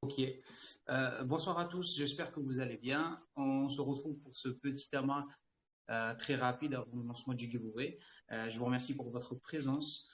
Ok. Bonsoir à tous, j'espère que vous allez bien. On se retrouve pour ce petit amas très rapide avant le lancement du giveaway. Je vous remercie pour votre présence.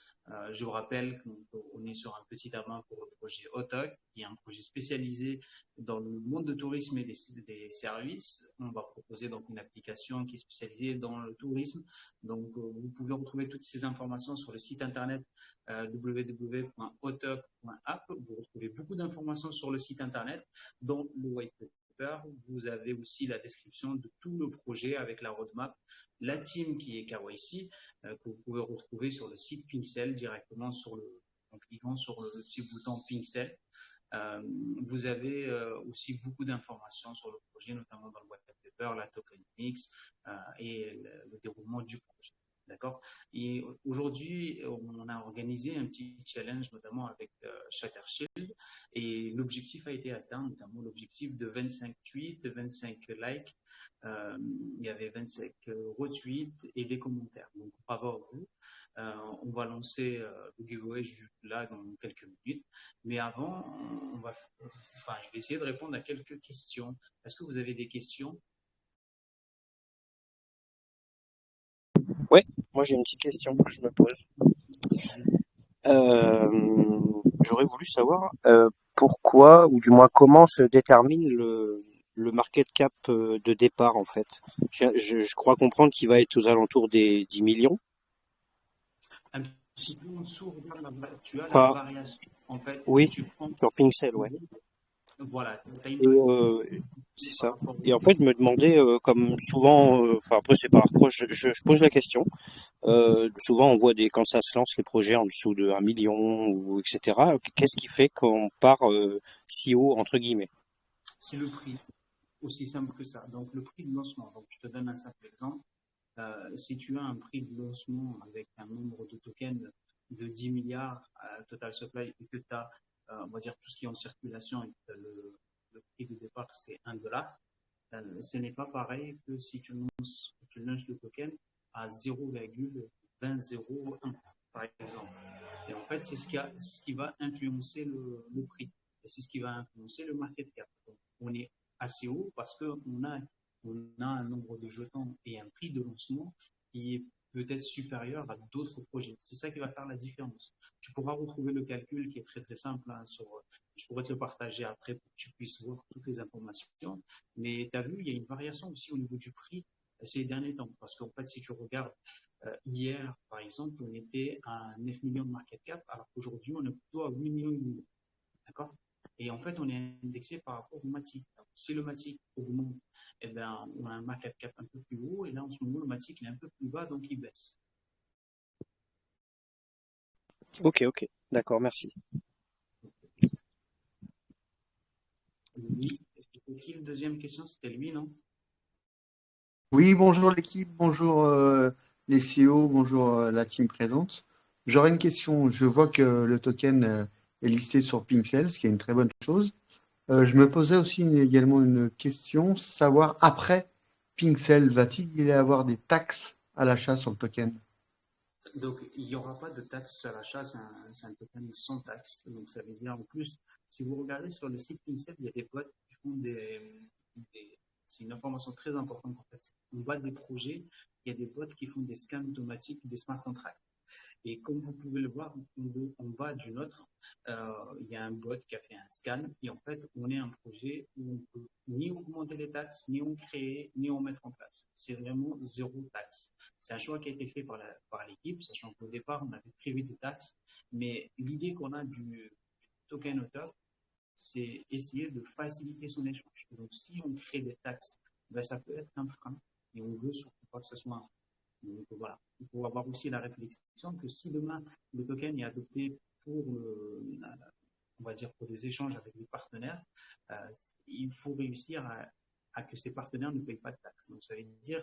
Je vous rappelle qu'on est sur un petit amas pour le projet OTOC, qui est un projet spécialisé dans le monde de tourisme et des services. On va proposer donc une application qui est spécialisée dans le tourisme. Donc, vous pouvez retrouver toutes ces informations sur le site internet www.otoc.app. Vous retrouvez beaucoup d'informations sur le site internet, dont le white paper. Vous avez aussi la description de tout le projet avec la roadmap, la team qui est KYC, que vous pouvez retrouver sur le site Pincel directement en cliquant sur le petit bouton Pincel. Euh, Vous avez aussi beaucoup d'informations sur le projet, notamment dans le white paper, la token mix et le déroulement du projet. D'accord. Et aujourd'hui, on a organisé un petit challenge, notamment avec Chattershield, et l'objectif a été atteint, notamment l'objectif de 25 tweets, 25 likes, euh, il y avait 25 retweets et des commentaires. Donc, bravo à vous. On va lancer le giveaway là dans quelques minutes. Mais avant, je vais essayer de répondre à quelques questions. Est-ce que vous avez des questions? Ouais, moi j'ai une petite question que je me pose. J'aurais voulu savoir pourquoi, ou du moins comment se détermine le market cap de départ en fait. Je crois comprendre qu'il va être aux alentours des 10 millions. Un petit peu en dessous, regarde, tu as la Pas, variation. En fait, si oui, tu prends, sur Pincel, ouais. voilà, tu as une Et variation c'est par ça. rapport Et au. en fait, je me demandais, comme souvent, enfin après c'est par approche, je pose la question. Souvent, on voit quand ça se lance les projets en dessous de 1 million ou etc. Qu'est-ce qui fait qu'on part si haut entre guillemets? C'est le prix, aussi simple que ça. Donc, le prix de lancement. Donc, je te donne un simple exemple. Si tu as un prix de lancement avec un nombre de tokens de 10 milliards à total supply et que tu as, on va dire, tout ce qui est en circulation et que le prix de départ, c'est 1 $, ce n'est pas pareil que si tu lances le token à 0,2001, par exemple. Et en fait, c'est ce qui va influencer le prix. Et c'est ce qui va influencer le market cap. Donc, on est assez haut parce qu'on a un nombre de jetons et un prix de lancement qui est peut-être supérieur à d'autres projets. C'est ça qui va faire la différence. Tu pourras retrouver le calcul qui est très très simple je pourrais te le partager après pour que tu puisses voir toutes les informations. Mais tu as vu, il y a une variation aussi au niveau du prix ces derniers temps. Parce qu'en fait, si tu regardes hier, par exemple, on était à 9 millions de market cap, alors qu'aujourd'hui, on est plutôt à 8 millions et demi. D'accord. Et en fait, on est indexé par rapport au MATIC. Si le MATIC augmente, eh ben, on a un market cap un peu plus haut. Et là, en ce moment, le MATIC est un peu plus bas, donc il baisse. Ok, ok, d'accord, merci. Oui. Et qui le deuxième question, c'était lui, non? Oui, bonjour l'équipe, bonjour les CEO, bonjour la team présente. J'aurais une question. Je vois que le token est listé sur Pincel, ce qui est une très bonne chose. Je me posais aussi également une question, savoir après Pincel, va-t-il y avoir des taxes à l'achat sur le token? Donc, il n'y aura pas de taxe à l'achat, c'est un token sans taxe. Donc, ça veut dire en plus, si vous regardez sur le site Pincel, il y a des boîtes qui font c'est une information très importante en fait. En bas des projets, il y a des boîtes qui font des scans automatiques des smart contracts. Et comme vous pouvez le voir en bas du nôtre, il y a un bot qui a fait un scan. Et en fait, on est un projet où on peut ni augmenter les taxes, ni en créer, ni en mettre en place. C'est vraiment zéro taxe. C'est un choix qui a été fait par l'équipe, sachant qu'au départ, on avait prévu des taxes. Mais l'idée qu'on a du token auteur, c'est essayer de faciliter son échange. Donc, si on crée des taxes, ben, ça peut être un frein. Et on veut surtout pas que ce soit un frein. Donc voilà, il faut avoir aussi la réflexion que si demain le token est adopté on va dire pour des échanges avec des partenaires, il faut réussir à que ces partenaires ne payent pas de taxes. Donc ça veut dire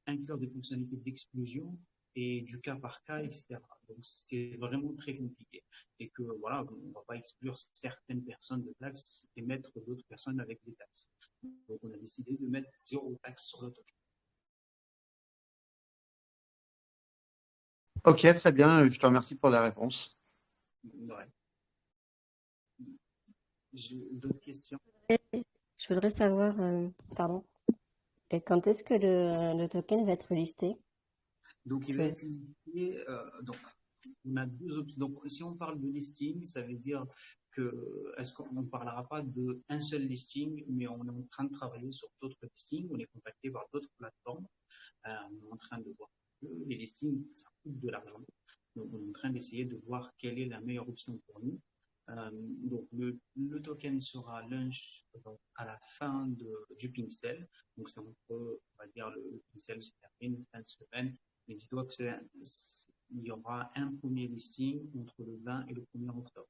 inclure des fonctionnalités d'exclusion et du cas par cas, etc. Donc c'est vraiment très compliqué. Et que voilà, on ne va pas exclure certaines personnes de taxes et mettre d'autres personnes avec des taxes. Donc on a décidé de mettre zéro taxe sur le token. Ok, très bien, je te remercie pour la réponse. Ouais. D'autres questions? Et je voudrais savoir, pardon, et quand est-ce que le token va être listé Donc, il va sur... être listé. Donc, on a deux options. Donc, si on parle de listing, ça veut dire que est-ce qu'on ne parlera pas d'un seul listing, mais on est en train de travailler sur d'autres listings. On est contacté par d'autres plateformes. On est en train de voir que les listings, ça coûte de l'argent. Donc, on est en train d'essayer de voir quelle est la meilleure option pour nous. Donc, le token sera launch donc, à la fin du Pincel. Donc, c'est entre, on va dire, le Pincel se termine fin de semaine. Mais dis-toi que il y aura un premier listing entre le 20 et le 1er octobre.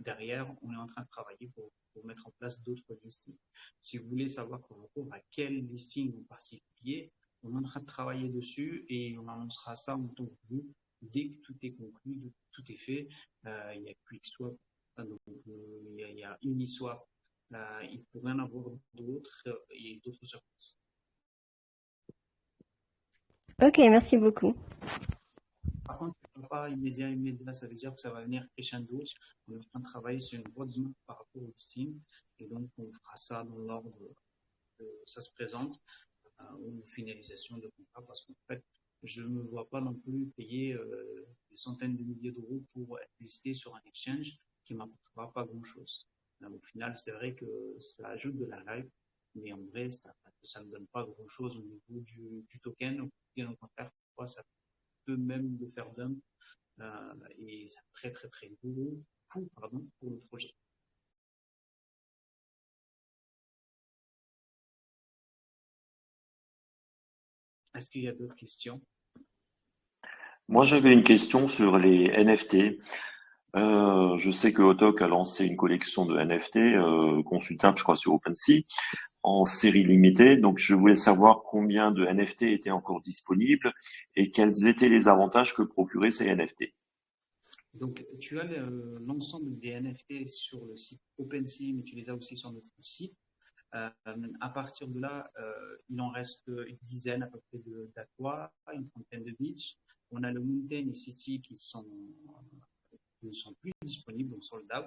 Derrière, on est en train de travailler pour mettre en place d'autres listings. Si vous voulez savoir par rapport à quel listing en particulier, on est en train de travailler dessus et on annoncera ça en temps voulu dès que tout est conclu, tout est fait. Il y a QuickSwap, donc, il y a Uniswap, il pourrait en avoir d'autres et d'autres surprises. Ok, merci beaucoup. Par contre, ce ne sera pas immédiat, ça veut dire que ça va venir crescendo. On est en train de travailler sur une roadmap par rapport au listing et donc on fera ça dans l'ordre ça se présente ou finalisation de contrat parce qu'en fait, je ne me vois pas non plus payer des centaines de milliers d'euros pour être listé sur un exchange qui ne m'apportera pas grand-chose. Au final, c'est vrai que ça ajoute de la hype, mais en vrai, ça ne donne pas grand-chose au niveau du token. Bien au contraire, ça peut même le faire dump et c'est un très très très gros coût pour le projet. Est-ce qu'il y a d'autres questions? Moi, j'avais une question sur les NFT. Je sais que Autok a lancé une collection de NFT consultable, je crois, sur OpenSea, en série limitée. Donc, je voulais savoir combien de NFT étaient encore disponibles et quels étaient les avantages que procuraient ces NFT. Donc, tu as l'ensemble des NFT sur le site OpenSea, mais tu les as aussi sur notre site. À partir de là, il en reste une dizaine à peu près d'Aqua, une trentaine de Beach. On a le Mountain et City qui ne sont plus disponibles, donc sold out.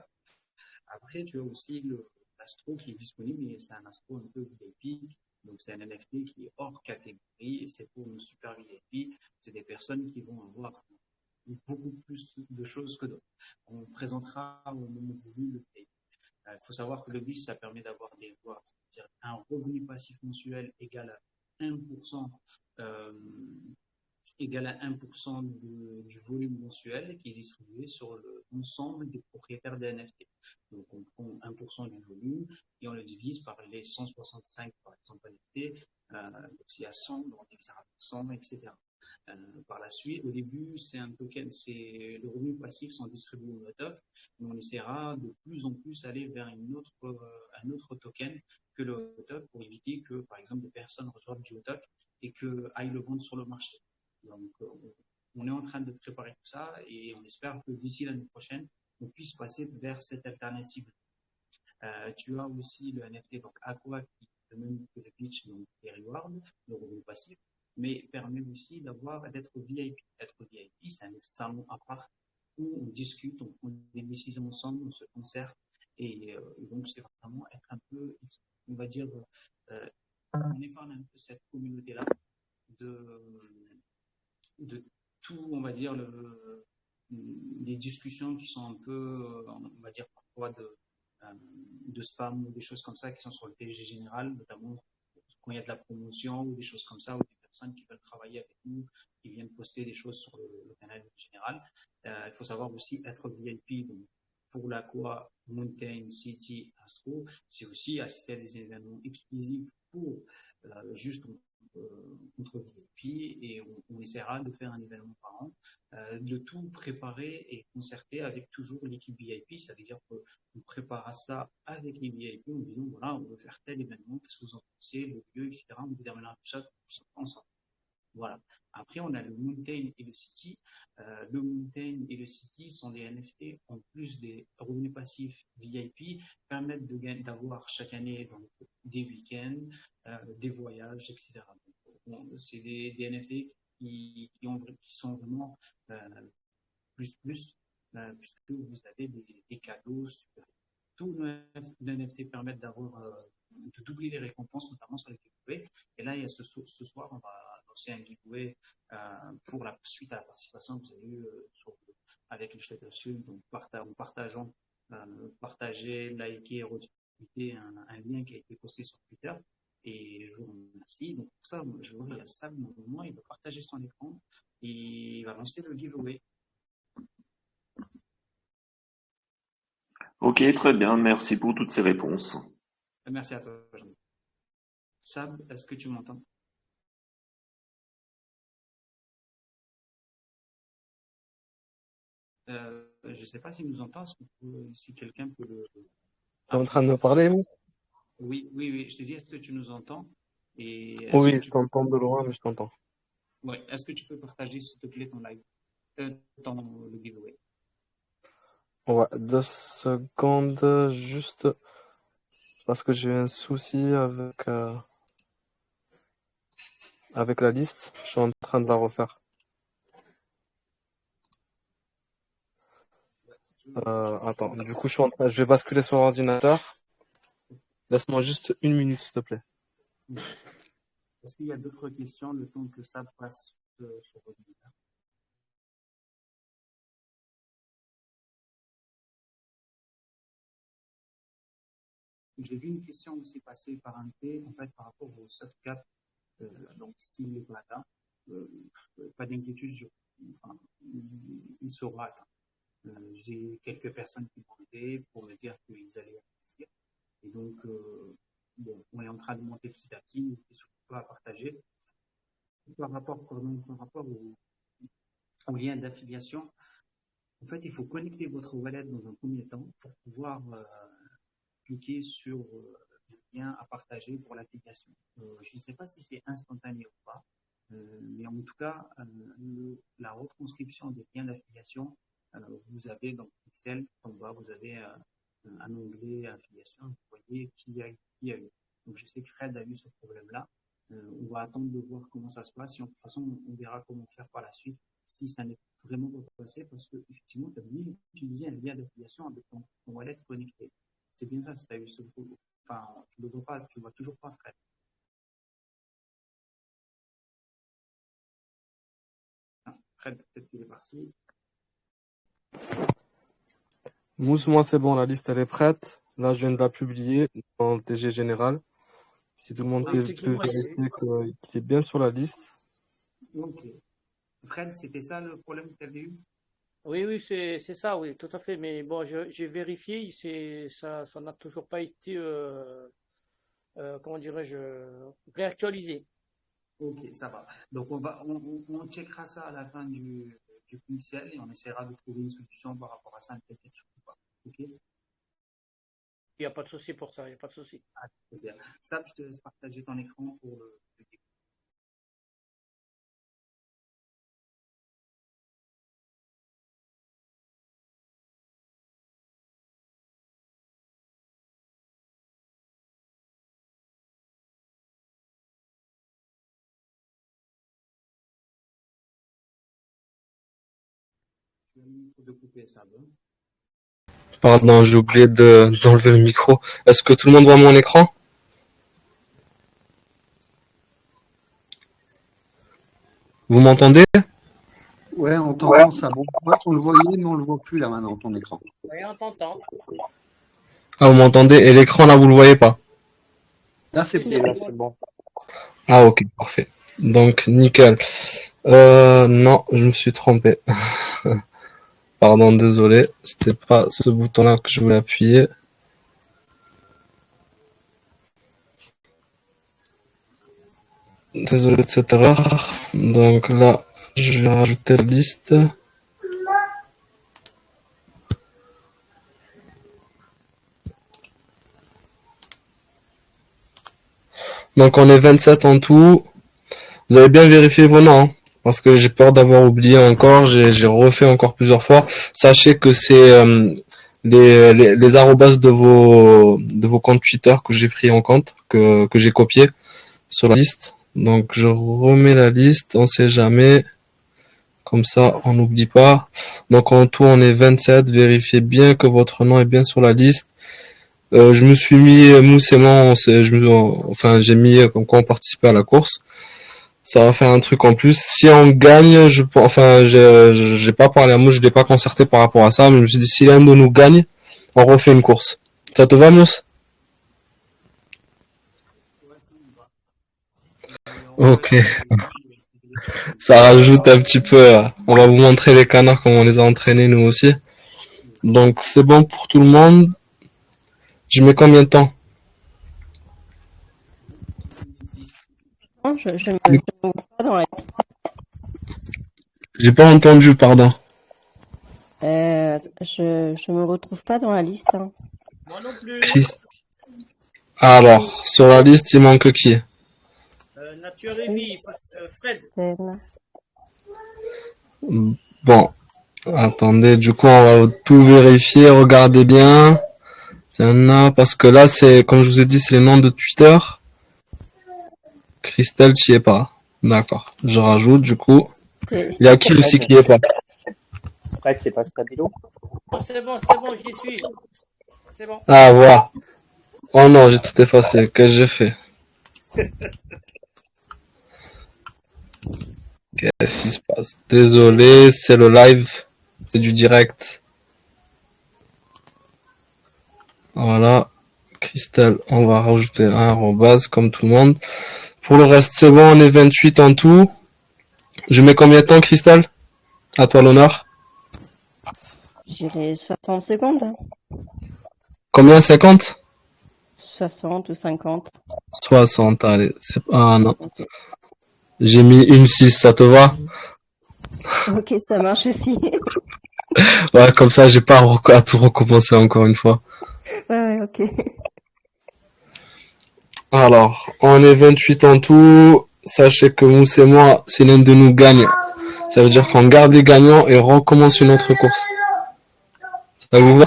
Après, tu as aussi l'Astro qui est disponible, mais c'est un Astro un peu VIP. Donc, c'est un NFT qui est hors catégorie. C'est pour nos super VIP. C'est des personnes qui vont avoir beaucoup plus de choses que d'autres. On présentera au moment voulu le pays. Il faut savoir que le BIS, ça permet d'avoir un revenu passif mensuel égal à 1%, euh, égal à 1% du volume mensuel qui est distribué sur l'ensemble des propriétaires des NFT. Donc, on prend 1% du volume et on le divise par les 165, par exemple, NFT. Donc, s'il y a 100, on exagère 100, etc. Par la suite, au début, c'est un token, c'est le revenu passif sont distribués au top, mais on essaiera de plus en plus aller vers un autre token que le top pour éviter que, par exemple, des personnes reçoivent du top et que aillent le vendre sur le marché. Donc, on est en train de préparer tout ça et on espère que d'ici l'année prochaine, on puisse passer vers cette alternative. Tu as aussi le NFT, donc Aqua, qui est le même que le Beach, donc les rewards, le revenu passif, mais permet aussi d'être VIP. Être VIP, c'est un salon à part où on discute, on prend des décisions ensemble, on se concerte, et donc c'est vraiment être un peu, on va dire, on épargne un peu cette communauté-là de, de tout, on va dire, les discussions qui sont un peu, on va dire, parfois de spam ou des choses comme ça qui sont sur le TG général, notamment quand il y a de la promotion ou des choses comme ça, ou des personnes qui veulent travailler avec nous, qui viennent poster des choses sur le canal général. Il faut savoir aussi être VIP, donc pour l'Aqua, Mountain, City, Astro, c'est aussi assister à des événements exclusifs pour juste contre VIP et on essaiera de faire un événement par an, de tout préparer et concerter avec toujours l'équipe VIP, ça veut dire qu'on prépare ça avec les VIP en disant voilà, on veut faire tel événement, qu'est-ce que vous en pensez, le lieu, etc. On déterminera tout ça ensemble. Voilà. Après, on a le Mountain et le City. Le Mountain et le City sont des NFT en plus des revenus passifs VIP, permettent d'avoir chaque année donc, des week-ends, des voyages, etc. C'est des NFT qui sont vraiment plus, puisque vous avez des cadeaux super. tous les NFT permettent de doubler les récompenses, notamment sur les giveaways. Et là, il y a ce soir, on va lancer un giveaway pour la suite à la participation que vous avez eue avec les chefs dessus, donc partager, liker et retweeter un lien qui a été posté sur Twitter. Et je vous remercie. Donc pour ça, je vois qu'il y a Sam, normalement, il va partager son écran et il va lancer le giveaway. Ok, très bien. Merci pour toutes ces réponses. Merci à toi, Jean. Sam, est-ce que tu m'entends? Je ne sais pas s'il nous entend. Si quelqu'un peut le. Tu es en train de me parler, Mousse? Oui. Je te dis, est-ce que tu nous entends? Et Oui, je t'entends de loin, mais je t'entends. Ouais. Est-ce que tu peux partager, s'il te plaît, ton live, le giveaway? Ouais, 2 secondes, juste parce que j'ai un souci avec la liste. Je suis en train de la refaire. Attends, du coup, je vais basculer sur l'ordinateur. Laisse-moi juste 1 minute, s'il te plaît. Est-ce qu'il y a d'autres questions le temps que ça passe sur l'ordinateur? J'ai vu une question aussi passer par un P, en fait, par rapport au soft cap. Donc, s'il n'est pas atteint, pas d'inquiétude, il sera atteint. J'ai quelques personnes qui m'ont aidé pour me dire qu'ils allaient investir. Et donc, bon, on est en train de monter petit à petit, n'hésitez surtout pas à partager. Par rapport au lien d'affiliation, en fait, il faut connecter votre wallet dans un premier temps pour pouvoir cliquer sur le lien à partager pour l'affiliation. Je ne sais pas si c'est instantané ou pas, mais en tout cas, la retranscription des liens d'affiliation, vous avez dans Pixel, en bas, vous avez un onglet affiliation, vous voyez qui a eu. Donc, je sais que Fred a eu ce problème-là. On va attendre de voir comment ça se passe. De toute façon, on verra comment faire par la suite si ça n'est vraiment pas passé parce que effectivement, tu as bien utilisé un lien d'affiliation avec ton wallet connecté. C'est bien ça, si tu as eu ce problème. Enfin, tu ne le vois pas, tu ne vois toujours pas Fred. Fred, peut-être qu'il est parti. Mousse, moi, c'est bon, la liste, elle est prête. Là, je viens de la publier dans le TG général. Si tout le monde peut vérifier qu'il est bien sur la liste. Ok. Fred, c'était ça le problème que tu avais eu? Oui, c'est ça, oui, tout à fait. Mais bon, j'ai vérifié, ça n'a toujours pas été, comment dirais-je, réactualisé. Ok, ça va. Donc, on checkera ça à la fin du Pixel et on essaiera de trouver une solution par rapport à ça, ne t'inquiète surtout pas. Ok? Il n'y a pas de souci pour ça, il n'y a pas de souci. Ah, très bien. Sam, je te laisse partager ton écran pour le de couper ça. Bon. Pardon, j'ai oublié d'enlever le micro. Est-ce que tout le monde voit mon écran? Vous m'entendez? Ouais, on t'entend ça. Bon, on le voyait, mais on le voit plus là maintenant, ton écran. Oui, on t'entend. Ah, vous m'entendez? Et l'écran là, vous le voyez pas? Là, c'est bon. Ah, ok, parfait. Donc, nickel. Non, je me suis trompé. Pardon, désolé. C'était pas ce bouton-là que je voulais appuyer. Désolé de cette erreur. Donc là, je vais rajouter la liste. Donc on est 27 en tout. Vous avez bien vérifié vos noms, hein, parce que j'ai peur d'avoir oublié encore. J'ai refait encore plusieurs fois. Sachez que c'est les arrobas de vos comptes Twitter que j'ai pris en compte, que j'ai copié sur la liste. Donc je remets la liste, on sait jamais. Comme ça, on n'oublie pas. Donc en tout, on est 27. Vérifiez bien que votre nom est bien sur la liste. Je me suis mis moussément, enfin j'ai mis comme quoi on participait à la course. Ça va faire un truc en plus. Si on gagne, enfin j'ai pas parlé à Mousse, je l'ai pas concerté par rapport à ça, mais je me suis dit si l'un de nous gagne, on refait une course. Ça te va, Mousse? Ouais, ça me va. Et en Ok. fait, Ça rajoute un petit peu. On va vous montrer les canards comme on les a entraînés nous aussi. Donc c'est bon pour tout le monde. Je mets combien de temps? vous pouvez 10. Non, je me vois pas dans la liste. J'ai pas entendu, pardon. Je me retrouve pas dans la liste, hein. Moi non plus. Chris. Alors, sur la liste, il manque qui? Nature et vie, Fred. Christelle. Bon, attendez, du coup, on va tout vérifier, regardez bien. Il y en a, parce que là, c'est, comme je vous ai dit, c'est les noms de Twitter. Christelle, tu y es pas. D'accord. Je rajoute, du coup. Il y a qui aussi qui y est pas? Fred, c'est pas Stabilo? Oh, c'est bon, j'y suis. C'est bon. Ah, voilà. Oh non, j'ai tout effacé. Qu'est-ce que j'ai fait? Qu'est-ce qui se passe? Désolé, c'est le live. C'est du direct. Voilà. Christelle, on va rajouter un arrobase comme tout le monde. Pour le reste, c'est bon, on est 28 en tout. Je mets combien de temps, Christelle? À toi l'honneur. J'irai 60 secondes, hein. Combien? 50? 60 ou 50. 60, allez. Ah non. J'ai mis une 6, ça te va? Ok, ça marche aussi. Ouais, comme ça, j'ai pas à tout recommencer encore une fois. Ouais, ok. Alors, on est 28 en tout. Sachez que Mousse et moi, si l'un de nous gagne, ça veut dire qu'on garde les gagnants et recommence une autre course. Ça vous va?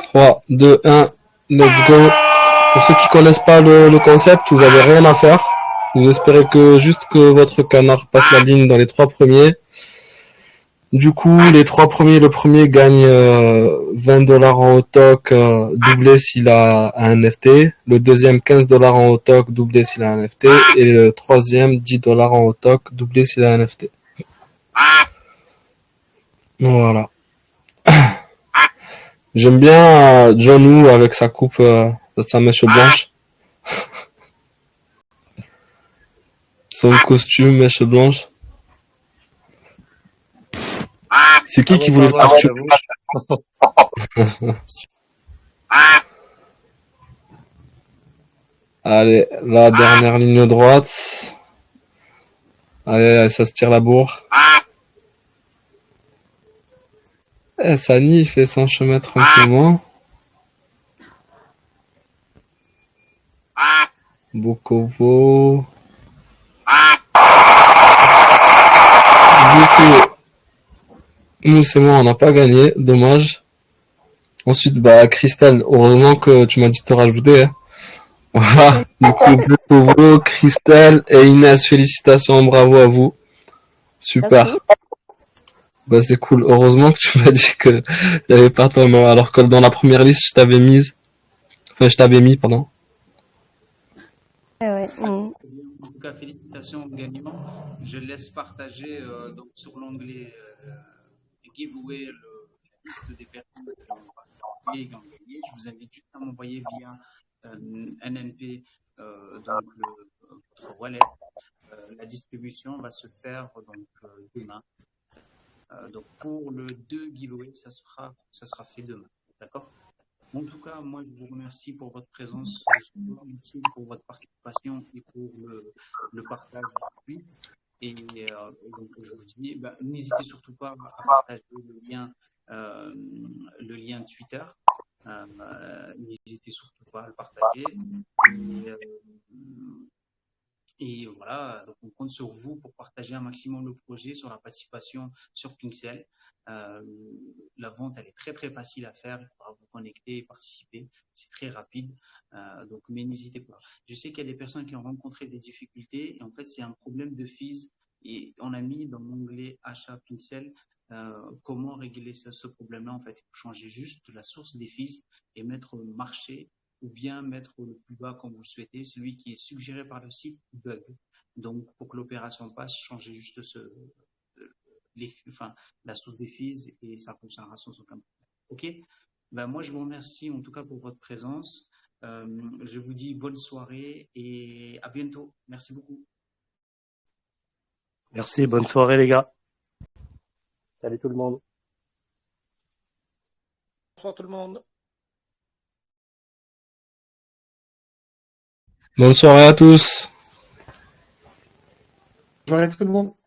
3, 2, 1, let's go. Pour ceux qui connaissent pas le concept, vous avez rien à faire. Vous espérez que juste que votre canard passe la ligne dans les 3 premiers. Du coup, les 3 premiers, le premier gagne 20 $ en hot-talk, doublé s'il a un NFT. Le deuxième, 15 $ en hot-talk, doublé s'il a un NFT. Et le troisième, 10 $ en hot-talk, doublé s'il a un NFT. Voilà. J'aime bien John Woo avec sa coupe, sa mèche blanche. Son costume, mèche blanche. C'est Ah qui bon, voulait le pardon, costume? j'avoue. Allez, la dernière ligne droite. Allez, ça se tire la bourre. Sani, il fait son chemin tranquillement. Bukovo. Du coup, nous, c'est moi, on n'a pas gagné. Dommage. Ensuite, bah, Christelle, heureusement que tu m'as dit de te rajouter, hein. Voilà. Du coup, Bukovo, Christelle et Inès, félicitations, bravo à vous. Super. Merci. Bah, c'est cool. Heureusement que tu m'as dit que il n'y avait pas ton nom, alors que dans la première liste, je t'avais mise. Enfin, je t'avais mis, pardon. Ouais, ouais. En tout cas, félicitations au gagnant. Je laisse partager donc sur l'onglet giveaway la liste des personnes qui ont participé et qui ont gagné. Je vous invite juste à m'envoyer via NNP donc votre wallet. La distribution va se faire donc demain. Donc pour le 2 giveaway, ça sera fait demain. D'accord? En tout cas, moi, je vous remercie pour votre présence ce soir. Merci pour votre participation et pour le partage du Et donc, je vous dis, bah, n'hésitez surtout pas à partager euh, le lien Twitter. N'hésitez surtout pas à le partager. Et voilà, donc on compte sur vous pour partager un maximum le projet sur la participation sur Pixel. Euh, la vente, elle est très très facile à faire. Il faudra vous connecter et participer. C'est très rapide. Donc, mais n'hésitez pas. Je sais qu'il y a des personnes qui ont rencontré des difficultés et en fait, c'est un problème de fees. Et on a mis dans l'onglet achat Pixel comment régler ce problème-là. En fait, il faut changer juste la source des fees et mettre marché ou bien mettre le plus bas comme vous le souhaitez, celui qui est suggéré par le site bug. Donc, pour que l'opération passe, changez juste la source des fees et ça fonctionnera sans aucun problème. OK? Ben, moi, je vous remercie en tout cas pour votre présence. Je vous dis bonne soirée et à bientôt. Merci beaucoup. Merci, bonne soirée les gars. Salut tout le monde. Bonsoir tout le monde. Bonne soirée à tous. Bonjour à tout le monde.